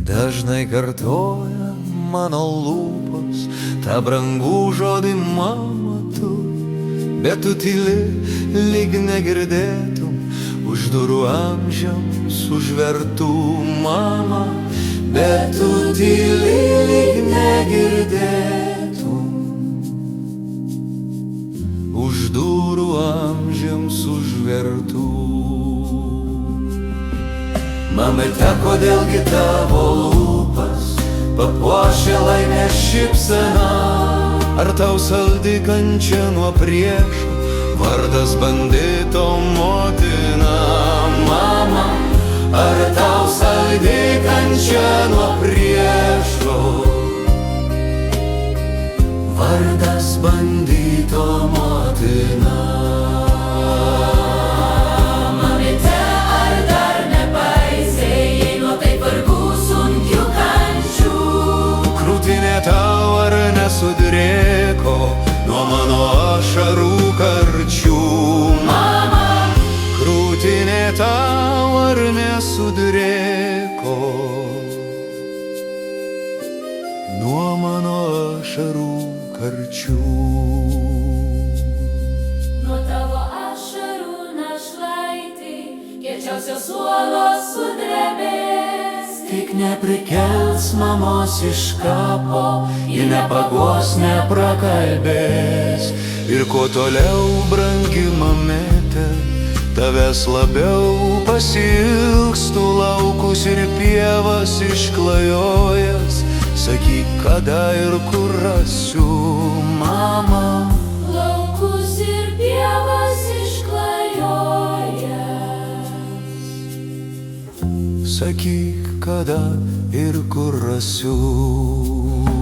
Dažnai kartoja mano lūpos tą brangų žodį mama tu, bet tu tyli, lyg negirdėtum už durų amžiams užvertų mama, bet tu tyli, lyg negirdėtum už durų amžiams užvertų. Mamyte, kodėlgi tavo lūpas papuošia laimės šypsena? Ar tau saldi kančia nuo priešų, vardas bandito motina? Mama, ar tau saldi kančia nuo priešų, vardas bandito motina? Tau ar nesudrėko nuo mano ašarų karčių? Mama, krūtinė tau ar nesudrėko nuo mano ašarų karčių? Nuo tavo ašarų našlaitį kiečiausios uolos sudrebės. Tik neprikels mamos iš kapo, ji nepaguos, neprakalbės. Ir kuo toliau, brangi mamete, tavęs labiau pasiilgstu, laukus ir pievas išklajojęs. Sakyk, kada ir kur rasiu, mama. Laukus ir pievas išklajojęs. Sakyk, kada ir kur rasiu.